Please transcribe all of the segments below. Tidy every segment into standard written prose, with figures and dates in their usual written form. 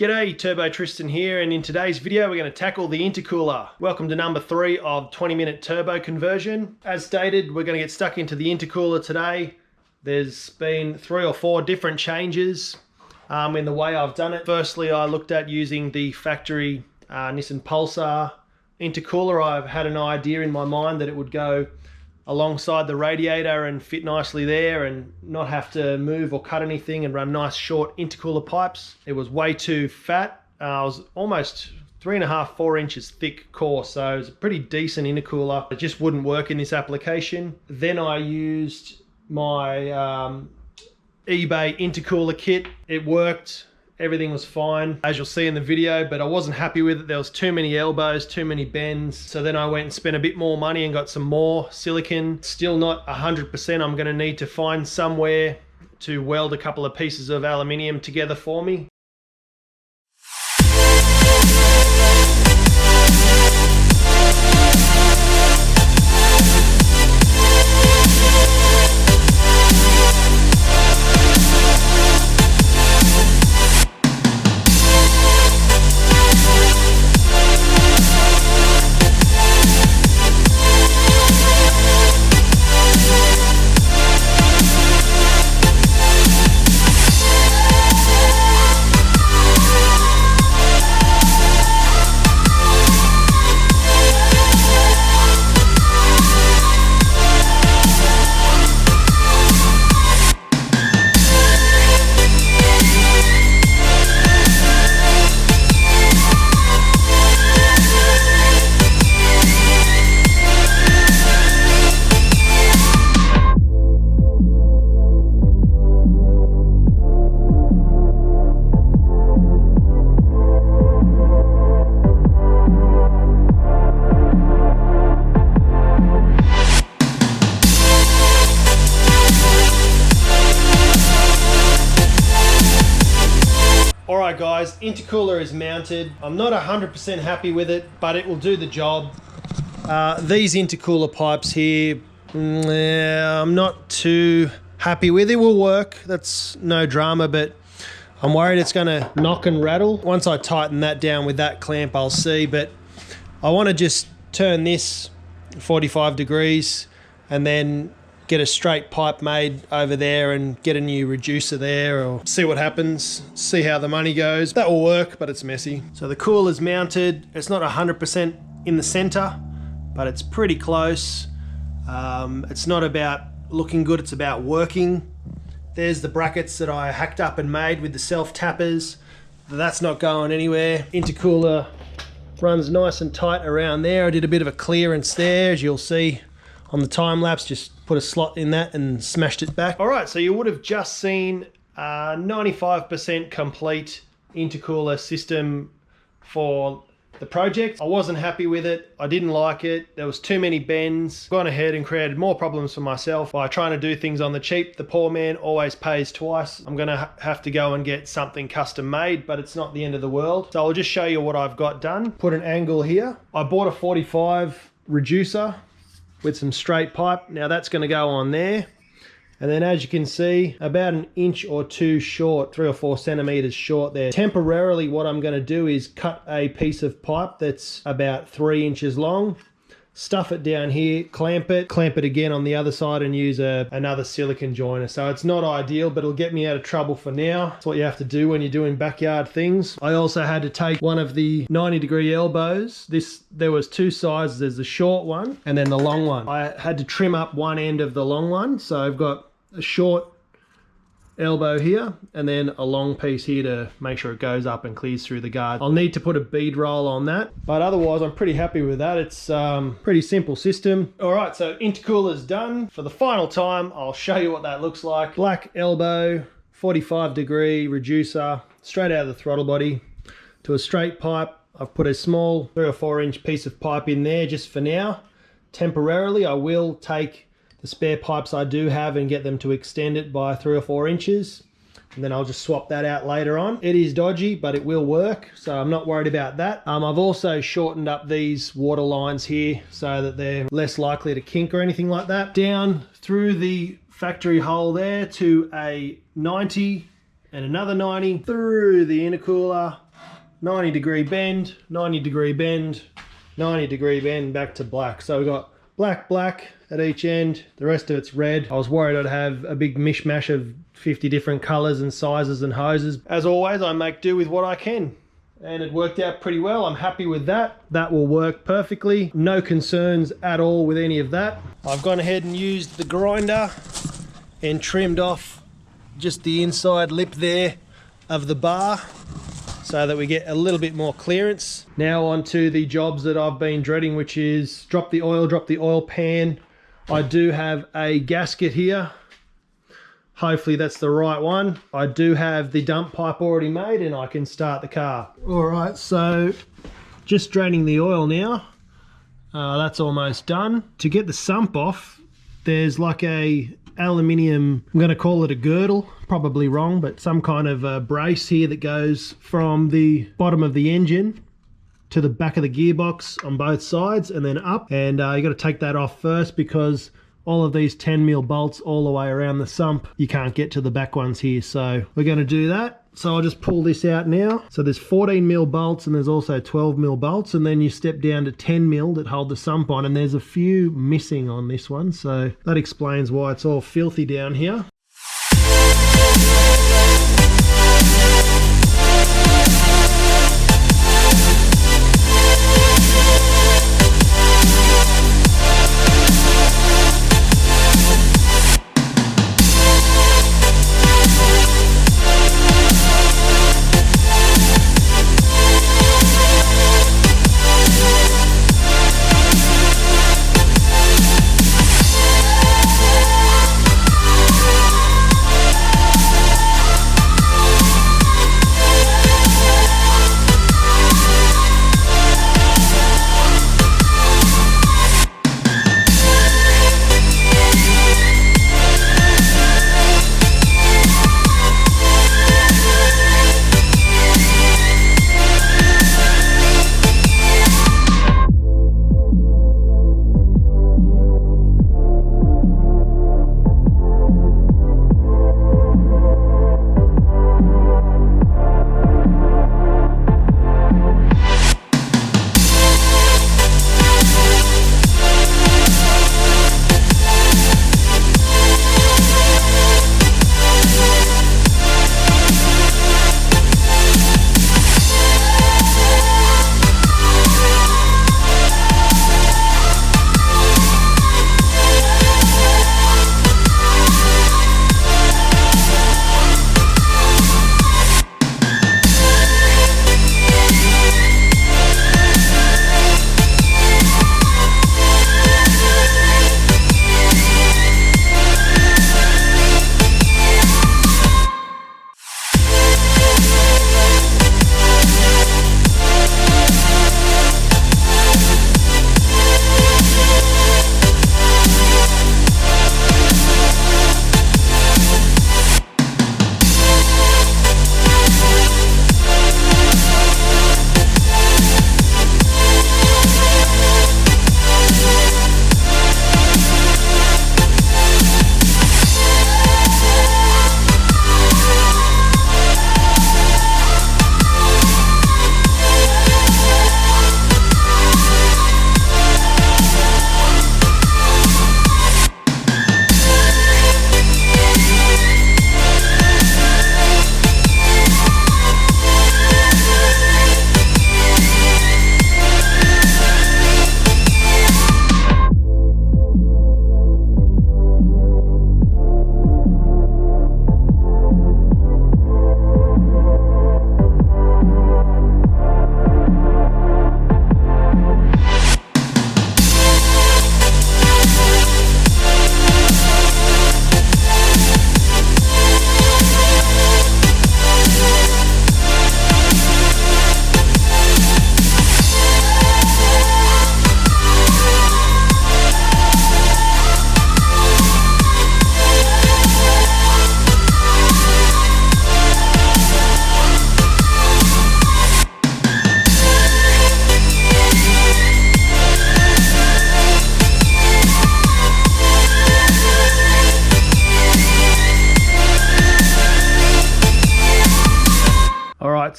G'day, Turbo Tristan here, and in today's video we're going to tackle the intercooler. Welcome to number 3 of 20-minute turbo conversion. As stated, we're going to get stuck into the intercooler today. There's been 3 or 4 different changes in the way I've done it. Firstly, I looked at using the factory Nissan Pulsar intercooler. I've had an idea in my mind that it would go alongside the radiator and fit nicely there and not have to move or cut anything and run nice short intercooler pipes. It was way too fat. I was almost 3.5–4 inches thick core, so it was a pretty decent intercooler. It just wouldn't work in this application. Then I used my eBay intercooler kit. It worked. Everything was fine, as you'll see in the video, but I wasn't happy with it. There was too many elbows, too many bends. So then I went and spent a bit more money and got some more silicon. Still not 100%. I'm gonna need to find somewhere to weld a couple of pieces of aluminium together for me. Alright guys, intercooler is mounted. I'm not 100% happy with it, but it will do the job. These intercooler pipes here, I'm not too happy with. It will work, that's no drama, but I'm worried it's gonna knock and rattle. Once I tighten that down with that clamp, I'll see, but I wanna just turn this 45 degrees and then get a straight pipe made over there and get a new reducer there, or see what happens, see how the money goes. That will work, but it's messy. So the cooler's mounted. It's not 100% in the center, but it's pretty close. It's not about looking good, it's about working. There's the brackets that I hacked up and made with the self tappers. That's not going anywhere. Intercooler runs nice and tight around there. I did a bit of a clearance there, as you'll see on the time lapse. Just put a slot in that and smashed it back. All right, so you would have just seen a 95% complete intercooler system for the project. I wasn't happy with it. I didn't like it. There was too many bends. Gone ahead and created more problems for myself by trying to do things on the cheap. The poor man always pays twice. I'm gonna have to go and get something custom made, but it's not the end of the world. So I'll just show you what I've got done. Put an angle here. I bought a 45 reducer with some straight pipe. Now that's going to go on there, and then as you can see, about 1 inch or 2 short, 3 or 4 centimeters short there. Temporarily what I'm going to do is cut a piece of pipe that's about 3 inches long, stuff it down here, clamp it again on the other side, and use another silicone joiner. So it's not ideal, but it'll get me out of trouble for now. That's what you have to do when you're doing backyard things. I also had to take one of the 90-degree elbows. There was 2 sizes. There's the short one and then the long one. I had to trim up one end of the long one, so I've got a short elbow here and then a long piece here to make sure it goes up and clears through the guard. I'll need to put a bead roll on that, but otherwise I'm pretty happy with that. It's pretty simple system. All right, so intercooler's done. For the final time, I'll show you what that looks like. Black elbow, 45-degree reducer, straight out of the throttle body to a straight pipe. I've put a small 3 or 4 inch piece of pipe in there just for now. Temporarily, I will take the spare pipes I do have and get them to extend it by 3 or 4 inches, and then I'll just swap that out later on. It is dodgy, but it will work, so I'm not worried about that. I've also shortened up these water lines here so that they're less likely to kink or anything like that. Down through the factory hole there to a 90 and another 90 through the intercooler 90-degree bend, 90-degree bend, 90-degree bend, back to black. So we've got black, black at each end. The rest of it's red. I was worried I'd have a big mishmash of 50 different colors and sizes and hoses. As always, I make do with what I can. And it worked out pretty well. I'm happy with that. That will work perfectly. No concerns at all with any of that. I've gone ahead and used the grinder and trimmed off just the inside lip there of the bar so that we get a little bit more clearance. Now on to the jobs that I've been dreading, which is drop the oil pan. I do have a gasket here. Hopefully that's the right one. I do have the dump pipe already made and I can start the car. All right, so just draining the oil now. That's almost done. To get the sump off, there's like a aluminium, I'm going to call it a girdle, probably wrong, but some kind of a brace here that goes from the bottom of the engine to the back of the gearbox on both sides and then up. And you got to take that off first because all of these 10mm bolts all the way around the sump, you can't get to the back ones here. So we're going to do that. So I'll just pull this out now. So there's 14mm bolts and there's also 12mm bolts, and then you step down to 10mm that hold the sump on, and there's a few missing on this one. So that explains why it's all filthy down here.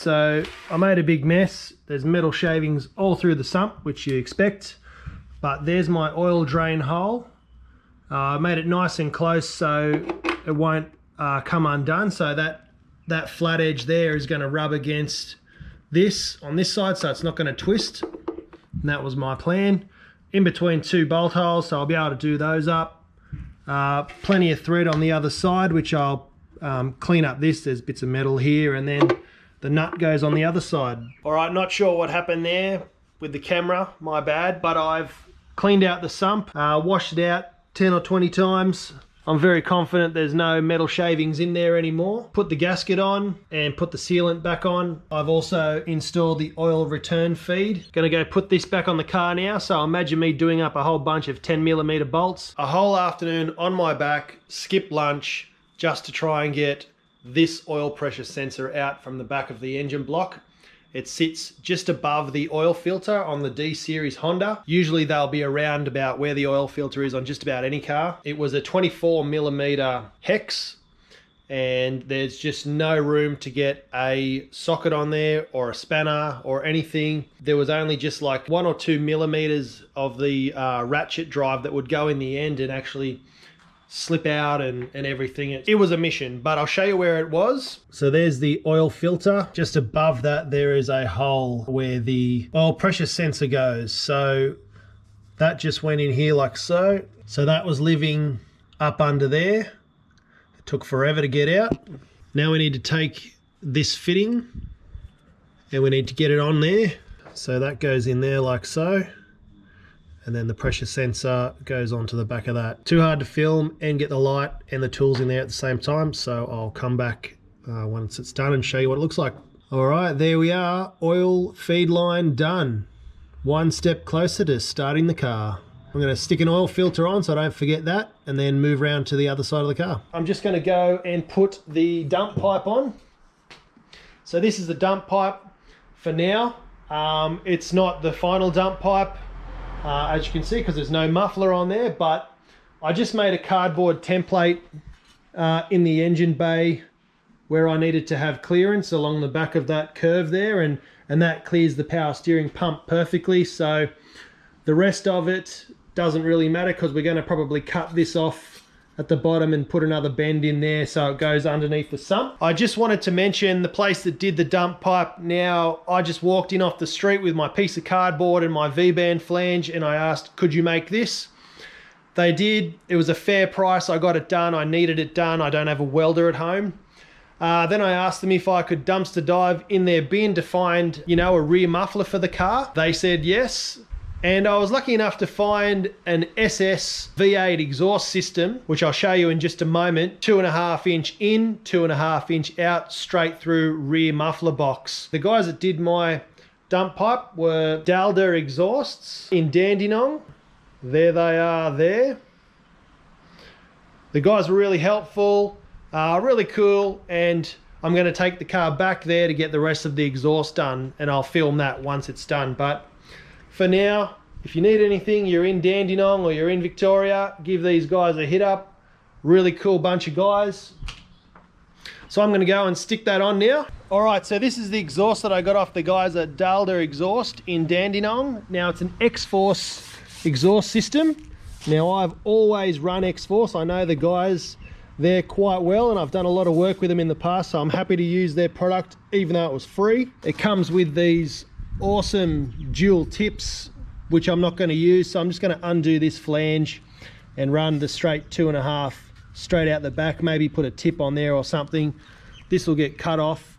so I made a big mess. There's metal shavings all through the sump, which you expect, but there's my oil drain hole. I made it nice and close so it won't come undone, so that flat edge there is going to rub against this on this side, so it's not going to twist. And that was my plan. In between two bolt holes, so I'll be able to do those up. Plenty of thread on the other side, which I'll clean up this. There's bits of metal here, and then the nut goes on the other side. All right, not sure what happened there with the camera, my bad, but I've cleaned out the sump, washed it out 10 or 20 times. I'm very confident there's no metal shavings in there anymore. Put the gasket on and put the sealant back on. I've also installed the oil return feed. Gonna go put this back on the car now, so imagine me doing up a whole bunch of 10mm bolts. A whole afternoon on my back, skip lunch, just to try and get this oil pressure sensor out from the back of the engine block. It sits just above the oil filter on the D series Honda. Usually they'll be around about where the oil filter is on just about any car. It was a 24mm hex, and there's just no room to get a socket on there or a spanner or anything. There was only just like 1 or 2 millimeters of the ratchet drive that would go in the end and actually slip out and everything. It was a mission, but I'll show you where it was. So there's the oil filter. Just above that there is a hole where the oil pressure sensor goes. So that just went in here like so. So that was living up under there. It took forever to get out. Now we need to take this fitting and we need to get it on there. So that goes in there like so. And then the pressure sensor goes onto the back of that. Too hard to film and get the light and the tools in there at the same time, so I'll come back once it's done and show you what it looks like. All right, there we are, oil feed line done. One step closer to starting the car. I'm gonna stick an oil filter on so I don't forget that, and then move around to the other side of the car. I'm just gonna go and put the dump pipe on. So this is the dump pipe for now. It's not the final dump pipe, as you can see, because there's no muffler on there, but I just made a cardboard template in the engine bay where I needed to have clearance along the back of that curve there, and that clears the power steering pump perfectly. So the rest of it doesn't really matter because we're going to probably cut this off at the bottom and put another bend in there so it goes underneath the sump. I just wanted to mention the place that did the dump pipe. Now, I just walked in off the street with my piece of cardboard and my V-band flange, and I asked, could you make this? They did. It was a fair price. I got it done. I needed it done. I don't have a welder at home. Then I asked them if I could dumpster dive in their bin to find, you know, a rear muffler for the car. They said yes. And I was lucky enough to find an SS V8 exhaust system, which I'll show you in just a moment. 2.5 inch in, 2.5 inch out, straight through rear muffler box. The guys that did my dump pipe were Dalda Exhausts in Dandenong. There they are there. The guys were really helpful, really cool, and I'm going to take the car back there to get the rest of the exhaust done, and I'll film that once it's done. But for now, if you need anything, you're in Dandenong or you're in Victoria, give these guys a hit up. Really cool bunch of guys. So I'm going to go and stick that on now. All right, so this is the exhaust that I got off the guys at Dalda Exhaust in Dandenong. Now it's an X-Force exhaust system. Now I've always run X-Force. I know the guys there quite well, and I've done a lot of work with them in the past, so I'm happy to use their product even though it was free. It comes with these awesome dual tips, which I'm not going to use, so I'm just going to undo this flange and run the straight 2.5 straight out the back, maybe put a tip on there or something. This will get cut off,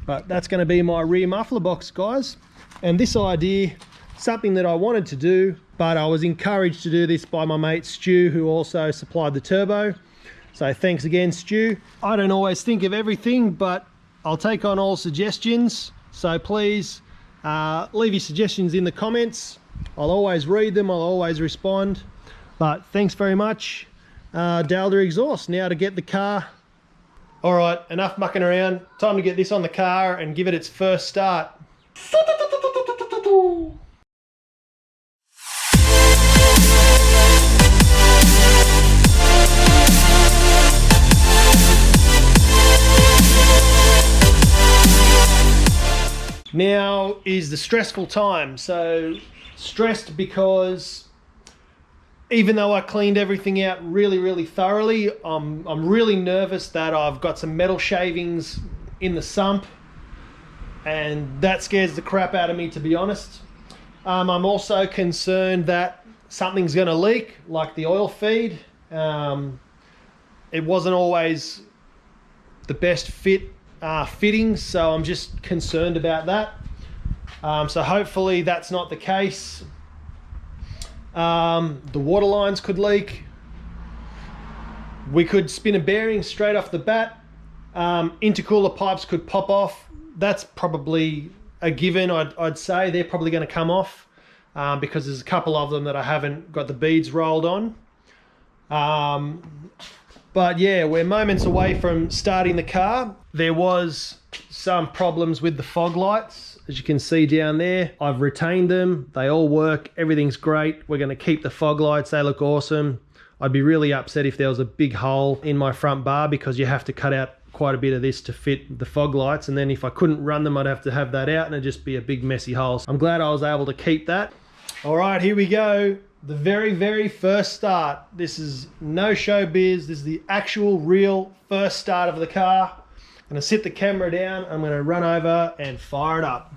but that's going to be my rear muffler box, guys. And this idea, something that I wanted to do, but I was encouraged to do this by my mate Stu, who also supplied the turbo. So thanks again, Stu. I don't always think of everything, but I'll take on all suggestions, so please leave your suggestions in the comments. I'll always read them, I'll always respond. But thanks very much, Dalda Exhaust. Now to get the car. All right, enough mucking around. Time to get this on the car and give it its first start. Now is the stressful time. So stressed because even though I cleaned everything out really thoroughly, I'm really nervous that I've got some metal shavings in the sump, and that scares the crap out of me, to be honest. I'm also concerned that something's going to leak, like the oil feed. It wasn't always the best fittings, so I'm just concerned about that. So hopefully that's not the case. The water lines could leak. We could spin a bearing straight off the bat. Intercooler pipes could pop off. That's probably a given. I'd say they're probably going to come off because there's a couple of them that I haven't got the beads rolled on. But yeah, we're moments away from starting the car. There was some problems with the fog lights, as you can see down there. I've retained them. They all work. Everything's great. We're going to keep the fog lights. They look awesome. I'd be really upset if there was a big hole in my front bar, because you have to cut out quite a bit of this to fit the fog lights, and then if I couldn't run them, I'd have to have that out and it'd just be a big messy hole. So I'm glad I was able to keep that. All right, here we go. The very first start. This is no showbiz. This is the actual real first start of the car. I'm gonna sit the camera down. I'm gonna run over and fire it up.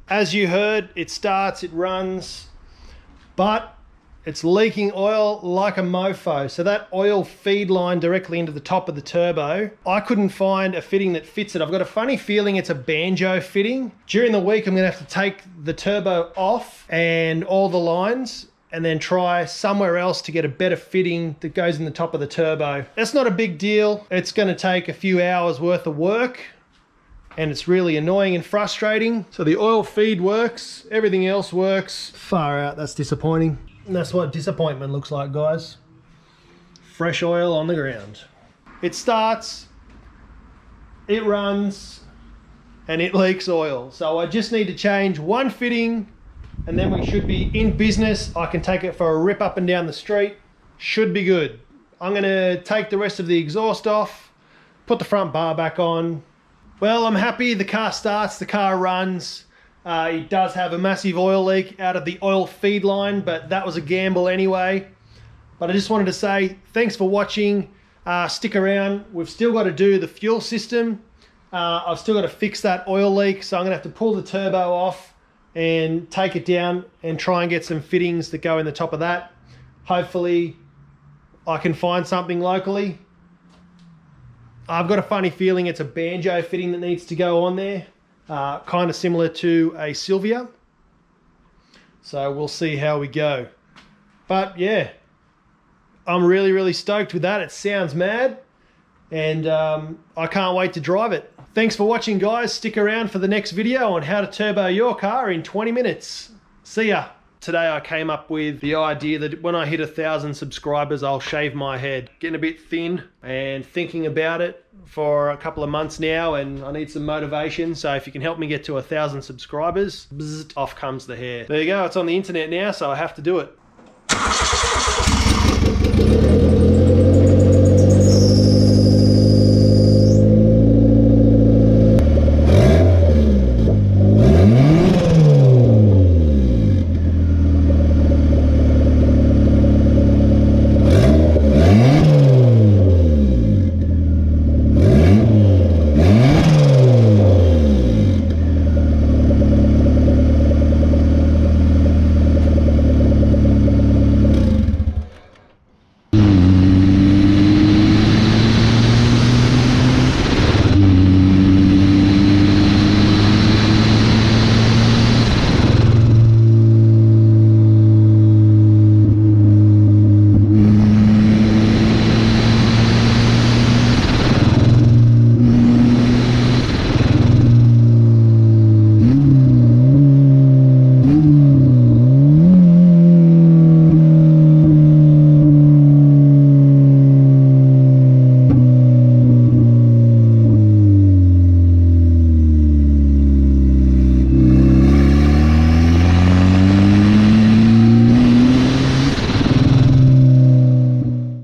As you heard, it starts, it runs, but it's leaking oil like a mofo. So that oil feed line directly into the top of the turbo, I couldn't find a fitting that fits it. I've got a funny feeling it's a banjo fitting. During the week, I'm gonna have to take the turbo off and all the lines, and then try somewhere else to get a better fitting that goes in the top of the turbo. That's not a big deal. It's gonna take a few hours worth of work, and it's really annoying and frustrating. So the oil feed works, everything else works. Far out, that's disappointing. And that's what disappointment looks like, guys. Fresh oil on the ground. It starts, it runs, and it leaks oil. So I just need to change one fitting and then we should be in business. I can take it for a rip up and down the street. Should be good. I'm gonna take the rest of the exhaust off, put the front bar back on. Well, I'm happy the car starts, the car runs. It does have a massive oil leak out of the oil feed line, but that was a gamble anyway. But I just wanted to say thanks for watching. Stick around. We've still got to do the fuel system. I've still got to fix that oil leak, so I'm gonna have to pull the turbo off and take it down and try and get some fittings that go in the top of that. Hopefully I can find something locally. I've got a funny feeling it's a banjo fitting that needs to go on there, kind of similar to a Silvia. So we'll see how we go. But yeah, I'm really stoked with that. It sounds mad, and I can't wait to drive it. Thanks for watching, guys. Stick around for the next video on how to turbo your car in 20 minutes. See ya. Today I came up with the idea that when I hit 1,000 subscribers, I'll shave my head. Getting a bit thin and thinking about it for a couple of months now, and I need some motivation. So if you can help me get to 1,000 subscribers, bzzzt, off comes the hair. There you go, it's on the internet now, so I have to do it.